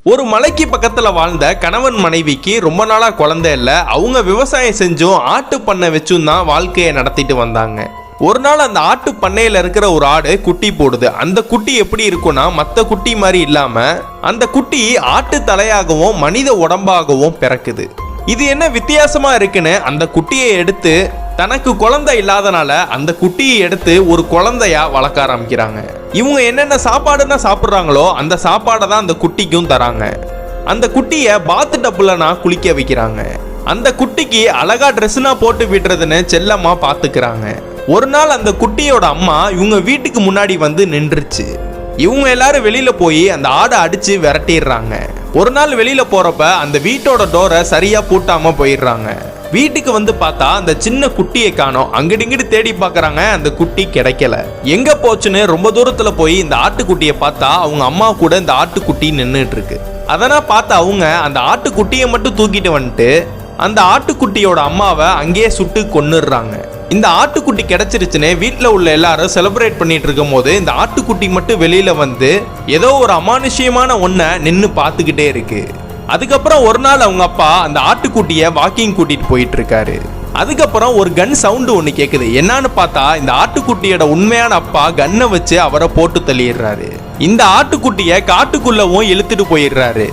ஒரு மலைக்கு பக்கத்துல வாழ்ந்த கணவன் மனைவிக்கு ரொம்ப நாளா குழந்தை இல்ல. அவங்க விவசாயம் செஞ்சும் ஆட்டு பண்ணை வச்சும் தான் வாழ்க்கையை நடத்திட்டு வந்தாங்க. ஒரு நாள் அந்த ஆட்டு பண்ணையில இருக்கிற ஒரு ஆடு குட்டி போடுது. அந்த குட்டி எப்படி இருக்கும்னா மற்ற குட்டி மாதிரி இல்லாம அந்த குட்டி ஆட்டு தலையாகவும் மனித உடம்பாகவும் பிறக்குது. இது என்ன வித்தியாசமா இருக்குன்னு அந்த குட்டியை எடுத்து தனக்கு குழந்தை இல்லாதனால அந்த குட்டியை எடுத்து ஒரு குழந்தையா வளர்க்க ஆரம்பிக்கிறாங்க. இவங்க என்னென்ன சாப்பாடுன்னா சாப்பிட்றாங்களோ அந்த சாப்பாடை தான் அந்த குட்டிக்கும் தராங்க. அந்த குட்டியை பாத்து டப்புலனா குளிக்க வைக்கிறாங்க. அந்த குட்டிக்கு அழகா ட்ரெஸ்னா போட்டு விடுறதுன்னு செல்லம்மா பாத்துக்கிறாங்க. ஒரு நாள் அந்த குட்டியோட அம்மா இவங்க வீட்டுக்கு முன்னாடி வந்து நின்றுச்சு. இவங்க எல்லாரும் வெளியில போய் அந்த ஆடை அடிச்சு விரட்டிடுறாங்க. ஒரு நாள் வெளியில போறப்ப அந்த வீட்டோட டோரை சரியா பூட்டாம போயிடுறாங்க. வீட்டுக்கு வந்து பார்த்தா அந்த சின்ன குட்டியை காணோம். அங்கிட்டு தேடி பார்க்கறாங்க, அந்த குட்டி கிடைக்கல. எங்க போச்சுன்னு ரொம்ப தூரத்துல போய் இந்த ஆட்டுக்குட்டியை பார்த்தா அவங்க அம்மா கூட இந்த ஆட்டுக்குட்டி நின்றுட்டு இருக்கு. அதெல்லாம் பார்த்து அவங்க அந்த ஆட்டுக்குட்டியை மட்டும் தூக்கிட்டு வந்துட்டு அந்த ஆட்டுக்குட்டியோட அம்மாவை அங்கேயே சுட்டு கொன்னுடுறாங்க. இந்த ஆட்டுக்குட்டி கிடைச்சிருச்சுன்னு வீட்டில் உள்ள எல்லாரும் செலிப்ரேட் பண்ணிட்டு இருக்கும் போது இந்த ஆட்டுக்குட்டி மட்டும் வெளியில வந்து ஏதோ ஒரு அமானுஷ்யமான ஒன்றை நின்று பார்த்துக்கிட்டே இருக்கு. அதுக்கப்புறம் ஒரு நாள் அவங்க அப்பா அந்த ஆட்டுக்குட்டியை வாக்கிங் கூட்டிட்டு போயிட்டு இருக்காரு. அதுக்கப்புறம் ஒரு கன் சவுண்டு ஒன்று கேட்குது. என்னன்னு பார்த்தா இந்த ஆட்டுக்குட்டியோட உண்மையான அப்பா கன்னை வச்சு அவரை போட்டு தள்ளிடுறாரு. இந்த ஆட்டுக்குட்டியை காட்டுக்குள்ளவும் இழுத்துட்டு போயிடுறாரு.